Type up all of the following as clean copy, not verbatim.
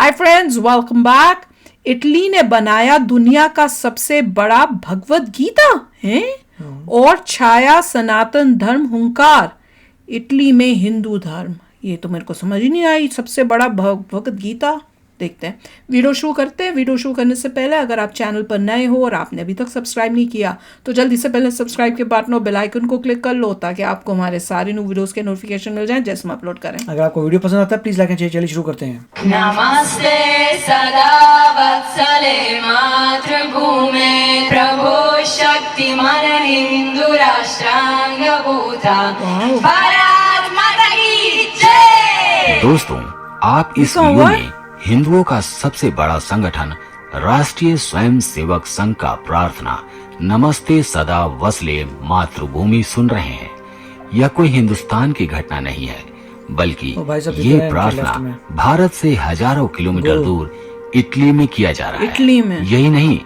Hi friends, welcome back. Italy ने बनाया दुनिया का सबसे बड़ा भगवत गीता है और छाया सनातन धर्म हुंकार। इटली में हिंदू धर्म, ये तो मेरे को समझ ही नहीं आई। सबसे बड़ा भगवत गीता। देखते हैं, वीडियो शुरू करते हैं। वीडियो शुरू करने से पहले अगर आप चैनल पर नए हो और आपने अभी तक सब्सक्राइब नहीं किया तो जल्दी से पहले सब्सक्राइब के बटन और बेल आइकन को क्लिक कर लो ताकि आपको हमारे सारे न्यू वीडियोस के नोटिफिकेशन मिल जाएं जैसे हम अपलोड करें। अगर आपको वीडियो पसंद आता है प्लीज लाइक एंड शेयर। चलिए शुरू करते हैं। नमस्ते सदा वत्सले मातृभूमे प्रभो शक्तिमान हिंदू राष्ट्रांग भूता भारत माता की जय। दोस्तों, आप इस वीडियो में हिंदुओं का सबसे बड़ा संगठन राष्ट्रीय स्वयं सेवक संघ का प्रार्थना नमस्ते सदा वसले मातृभूमि सुन रहे हैं। यह कोई हिंदुस्तान की घटना नहीं है, बल्कि ये प्रार्थना भारत से हजारों किलोमीटर दूर इटली में किया जा रहा है। इटली में यही नहीं,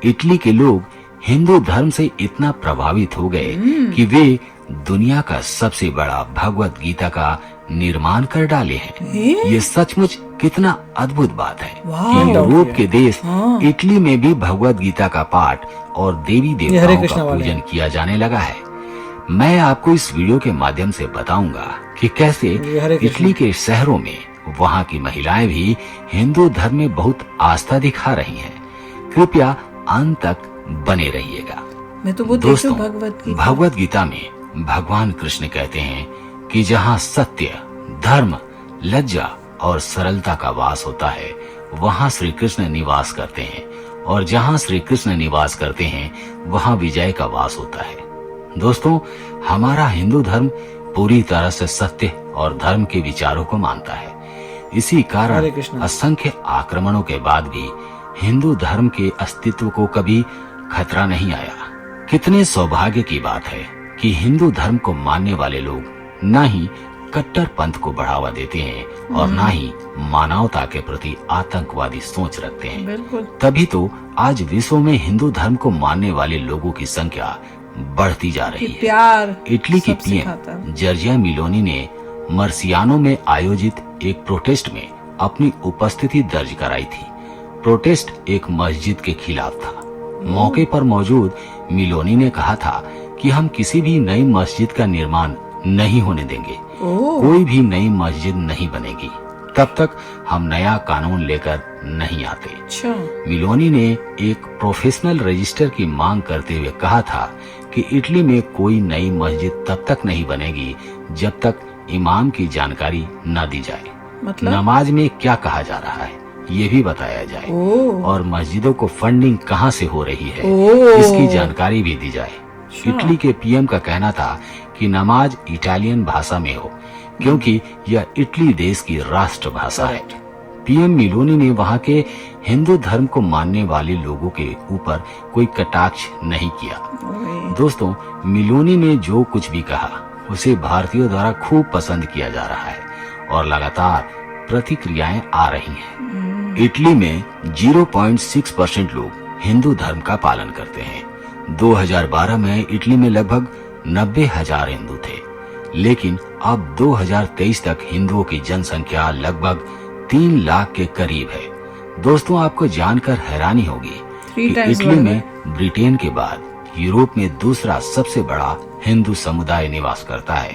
इटली के लोग हिंदू धर्म से इतना प्रभावित हो गए कि वे दुनिया का सबसे बड़ा भगवत गीता का निर्माण कर डाले हैं। ये सचमुच कितना अद्भुत बात है कि यूरोप के देश इटली में भी भगवत गीता का पाठ और देवी देवताओं का पूजन किया जाने लगा है। मैं आपको इस वीडियो के माध्यम से बताऊंगा कि कैसे इटली के शहरों में वहाँ की महिलाएं भी हिंदू धर्म में बहुत आस्था दिखा रही हैं। कृपया अंत तक बने रहिएगा। मैं तो दोस्तों, भगवत गीता में भगवान कृष्ण कहते हैं कि जहाँ सत्य, धर्म, लज्जा और सरलता का वास होता है वहाँ श्री कृष्ण निवास करते हैं, और जहाँ श्री कृष्ण निवास करते हैं वहाँ विजय का वास होता है। दोस्तों, हमारा हिंदू धर्म पूरी तरह से सत्य और धर्म के विचारों को मानता है। इसी कारण असंख्य आक्रमणों के बाद भी हिंदू धर्म के अस्तित्व को कभी खतरा नहीं आया। कितने सौभाग्य की बात है कि हिंदू धर्म को मानने वाले लोग न ही कट्टर पंथ को बढ़ावा देते हैं और न ही मानवता के प्रति आतंकवादी सोच रखते हैं। तभी तो आज विश्व में हिंदू धर्म को मानने वाले लोगों की संख्या बढ़ती जा रही है। इटली की पीएम जॉर्जिया मेलोनी ने मर्सियानो में आयोजित एक प्रोटेस्ट में अपनी उपस्थिति दर्ज कराई थी। प्रोटेस्ट एक मस्जिद के खिलाफ था। मौके पर मौजूद मेलोनी ने कहा था कि हम किसी भी नई मस्जिद का निर्माण नहीं होने देंगे। कोई भी नई मस्जिद नहीं बनेगी तब तक हम नया कानून लेकर नहीं आते। मेलोनी ने एक प्रोफेशनल रजिस्टर की मांग करते हुए कहा था कि इटली में कोई नई मस्जिद तब तक नहीं बनेगी जब तक इमाम की जानकारी न दी जाए। नमाज में क्या कहा जा रहा है ये भी बताया जाए, और मस्जिदों को फंडिंग कहां से हो रही है इसकी जानकारी भी दी जाए। इटली के पीएम का कहना था कि नमाज इटालियन भाषा में हो क्योंकि यह इटली देश की राष्ट्र भाषा है। पीएम मेलोनी ने वहां के हिंदू धर्म को मानने वाले लोगों के ऊपर कोई कटाक्ष नहीं किया। दोस्तों, मेलोनी ने जो कुछ भी कहा उसे भारतीयों द्वारा खूब पसंद किया जा रहा है और लगातार प्रतिक्रियाएं आ रही हैं। इटली में 0.6% लोग हिंदू धर्म का पालन करते हैं। 2012 में इटली में लगभग 90,000 हिंदू थे, लेकिन अब 2023 तक हिंदुओं की जनसंख्या लगभग 3 लाख के करीब है। दोस्तों, आपको जानकर हैरानी होगी कि इटली में ब्रिटेन के बाद यूरोप में दूसरा सबसे बड़ा हिंदू समुदाय निवास करता है।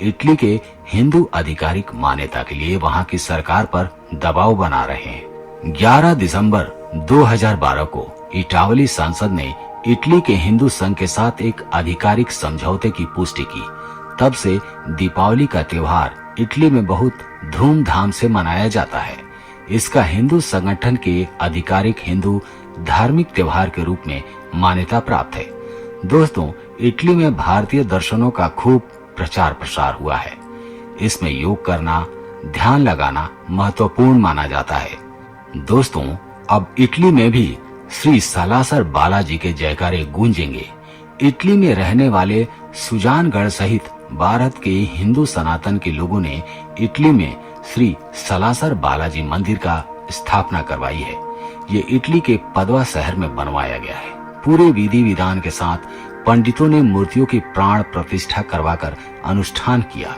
इटली के हिंदू आधिकारिक मान्यता के लिए वहां की सरकार पर दबाव बना रहे हैं। 11 दिसंबर 2012 को इटावली सांसद ने इटली के हिंदू संघ के साथ एक आधिकारिक समझौते की पुष्टि की। तब से दीपावली का त्योहार इटली में बहुत धूमधाम से मनाया जाता है। इसका हिंदू संगठन के आधिकारिक हिंदू धार्मिक त्योहार के रूप में मान्यता प्राप्त है। दोस्तों, इटली में भारतीय दर्शनों का खूब प्रचार प्रसार हुआ है। इसमें योग करना, ध्यान लगाना महत्वपूर्ण माना जाता है। दोस्तों, अब इटली में भी श्री सालासर बालाजी के जयकारे गूंजेंगे। इटली में रहने वाले सुजानगढ़ सहित भारत के हिंदू सनातन के लोगों ने इटली में श्री सालासर बालाजी मंदिर का स्थापना करवाई है। ये इटली के पदवा शहर में बनवाया गया है। पूरे विधि विधान के साथ पंडितों ने मूर्तियों की प्राण प्रतिष्ठा करवाकर अनुष्ठान किया।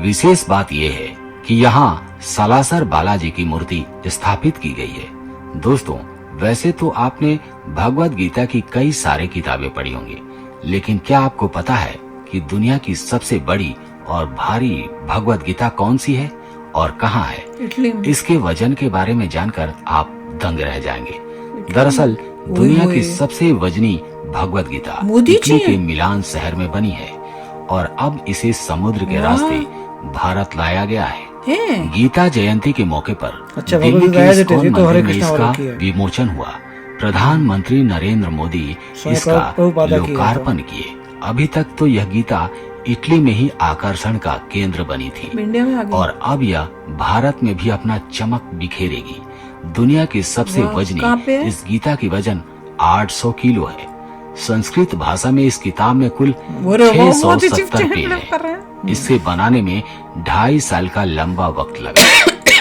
विशेष बात यह है कि यहाँ सालासर बालाजी की मूर्ति स्थापित की गई है। दोस्तों, वैसे तो आपने भगवत गीता की कई सारी किताबें पढ़ी होंगी, लेकिन क्या आपको पता है कि दुनिया की सबसे बड़ी और भारी भगवत गीता कौन सी है और कहाँ है? इटली में। इसके वजन के बारे में जानकर आप दंग रह जाएंगे। दरअसल दुनिया की सबसे वजनी भगवत गीता मोदी इटली जी के मिलान शहर में बनी है और अब इसे समुद्र के रास्ते भारत लाया गया है। गीता जयंती के मौके पर अच्छा, दिल्ली भगवत के गीता इस्कॉन तो हरे मंदिर में कृष्णा इसका वाला की है। विमोचन हुआ। प्रधानमंत्री नरेंद्र मोदी स्वयं इसका प्रभुपादा की है लोकार्पण किए। अभी तक तो यह गीता इटली में ही आकर्षण का केंद्र बनी थी इंडिया में आ गई। और अब यह भारत में भी अपना चमक बिखेरेगी। दुनिया की सबसे वाह, वजनी कहाँ पे है? इस गीता की वजन 800 किलो है। संस्कृत भाषा में इस किताब में कुल 670 पेज है। इसे बनाने में 2.5 साल का लंबा वक्त लगा।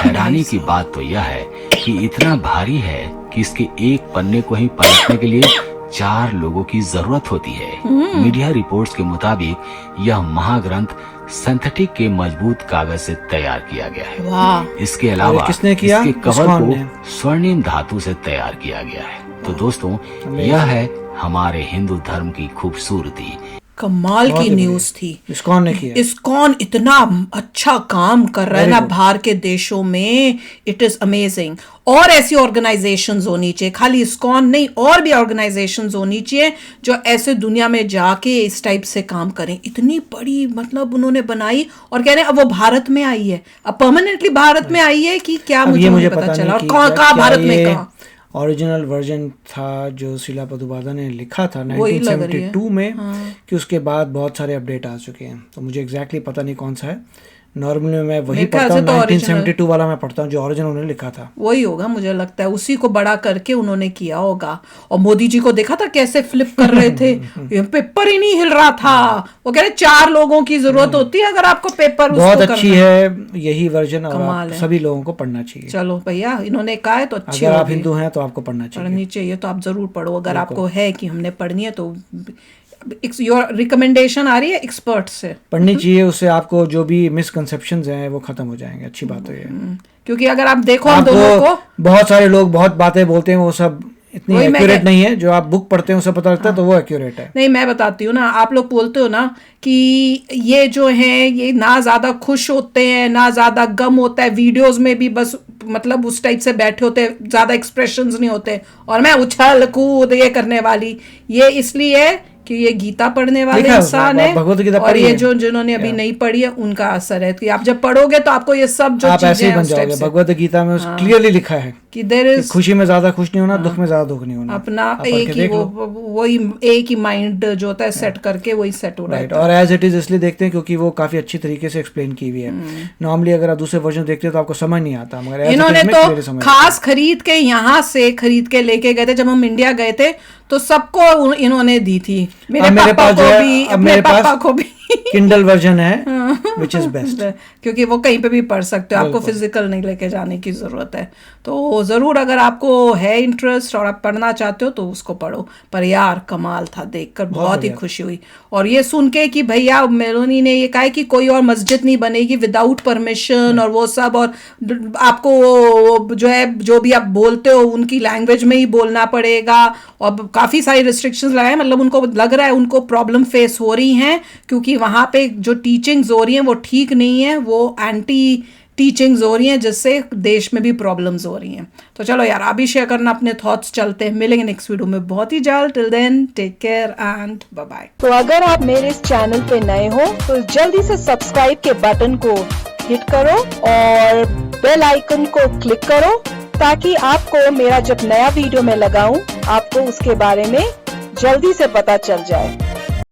हैरानी की बात तो यह है कि इतना भारी है कि इसके एक पन्ने को ही पलटने के लिए 4 लोगों की जरूरत होती है। मीडिया रिपोर्ट्स के मुताबिक यह महाग्रंथ सिंथेटिक के मजबूत कागज से तैयार किया गया है। वाह। इसके अलावा किसने किया? इसके कवर इस्कॉन को ने। स्वर्णिम धातु से तैयार किया गया है। तो दोस्तों, यह है हमारे हिंदू धर्म की खूबसूरती। कमाल बहुत की ही न्यूज थी। इस्कॉन ने किया। इस्कॉन इतना अच्छा काम कर रहा है Very ना good. बाहर के देशों में। It is amazing. और ऐसी ऑर्गेनाइजेशंस होनी चाहिए, खाली इस्कॉन नहीं, और भी ऑर्गेनाइजेशंस होनी चाहिए जो ऐसे दुनिया में जाके इस टाइप से काम करें। इतनी बड़ी मतलब उन्होंने बनाई और कह रहे हैं अब वो भारत में आई है, अब परमानेंटली भारत में आई है कि क्या, अब ये मुझे मुझे पता पता चला। नहीं और कि कहाँ क्या कहाँ भारत में ये कहाँ। ओरिजिनल वर्जन था जो शिला प्रभुपादा ने लिखा था वही लग रही है। 1972 में, कि उसके बाद बहुत सारे अपडेट आ चुके हैं। तो मुझे एग्जैक्टली पता नहीं कौन सा है। नॉर्मली मैं वही मेरे ख्याल पढ़ता हूँ, से तो 1972 वाला मैं पढ़ता हूँ जो ओरिजिनल उन्होंने लिखा था। वही होगा, मुझे लगता है उसी को बड़ा करके उन्होंने किया होगा। और मोदी जी को देखा था कैसे फ्लिप कर रहे थे, ये पेपर ही नहीं हिल रहा था। वो कह रहे 4 लोगों की जरूरत होती है अगर आपको पेपर बहुत उसको अच्छी करना है यही वर्जन और कमाल है। सभी लोगों को पढ़ना चाहिए। चलो भैया, इन्होंने कहा है तो अच्छी अगर आप होगी। हिंदू हैं तो आपको पढ़ना चाहिए। पढ़नी चाहिए तो आप जरूर पढ़ो। अगर आपको है कि हमने पढ़नी है तो योर रिकमेंडेशन आ रही है एक्सपर्ट से, पढ़नी चाहिए। उससे आपको जो भी मिसकंसेप्शंस हैं वो खत्म हो जाएंगे। अच्छी बात है ये। क्योंकि अगर आप देखो हम दोनों को, बहुत सारे लोग बहुत बातें बोलते हैं, वो सब इतनी वही मैं एक्यूरेट कह- नहीं है। जो आप बुक पढ़ते हैं उससे पता लगता है, तो वो एक्यूरेट है। नहीं मैं बताती हूँ ना, आप लोग बोलते हो ना कि ये जो है ये ना ज्यादा खुश होते हैं ना ज्यादा गम होता है, वीडियोस में भी बस मतलब उस टाइप से बैठे होते हैं, ज्यादा एक्सप्रेशंस नहीं होते। और मैं उछल कूद ये करने वाली, ये इसलिए है कि ये गीता पढ़ने वाले लिखा है इंसान उसमें, है। भगवत गीता और पढ़ी ये है। जो जिन्होंने अभी नहीं पढ़ी है उनका असर है कि आप जब पढ़ोगे तो आपको ये सब जो आप ऐसे चीजें ही हैं बन उस टाइप जाओगे। से भगवत गीता में क्लियरली लिखा है कि देयर कि इज खुशी में ज्यादा खुश नहीं होना, दुख में ज्यादा दुख नहीं होना। अपना आप पढ़ के एक ही देख लो। वही एक ही माइंड जो होता है सेट करके वही सेट हो रहा राइट। है। और एज इट इज इसलिए देखते हैं क्योंकि वो काफी अच्छी तरीके से एक्सप्लेन की हुई है। नॉर्मली अगर आप दूसरे वर्जन देखते हैं तो आपको समझ नहीं आता, मगर as it is इन्होंने में तो clearly समझ आता खास खरीद के यहाँ से खरीद के लेके गए थे। जब हम इंडिया गए थे तो सबको इन्होंने दी थी। मेरे अब मेरे पापा पास जो को है, भी, अब अपने मेरे पास पापा को भी किंडल वर्जन है विच इज बेस्ट। क्योंकि वो कहीं पे भी पढ़ सकते हो, आपको बिल्कुल। फिजिकल नहीं लेके जाने की जरूरत है। तो जरूर अगर आपको है इंटरेस्ट और आप पढ़ना चाहते हो तो उसको पढ़ो। पर यार कमाल था, देखकर बहुत ही बढ़िया। खुशी हुई। और ये सुन के कि भैया मेलोनी ने ये कहा है कि कोई और मस्जिद नहीं बनेगी विदाउट परमिशन और वो सब, और आपको वो जो है जो भी आप बोलते हो उनकी लैंग्वेज में ही बोलना पड़ेगा। और काफ़ी सारी रिस्ट्रिक्शंस लगाए, मतलब उनको लग रहा है उनको प्रॉब्लम फेस हो रही हैं क्योंकि वहाँ पे जो टीचिंग्स हो रही हैं वो ठीक नहीं है, वो एंटी टीचिंग्स हो रही हैं जिससे देश में भी प्रॉब्लम्स हो रही हैं। तो चलो यार आप भी शेयर करना अपने थॉट्स। चलते हैं, मिलेंगे नेक्स्ट वीडियो में बहुत ही जल्द। Till then take care and bye bye. तो अगर आप मेरे इस चैनल पे नए हो तो जल्दी से सब्सक्राइब के बटन को हिट करो और बेल आइकन को क्लिक करो ताकि आपको मेरा जब नया वीडियो मैं लगाऊं आपको उसके बारे में जल्दी से पता चल जाए।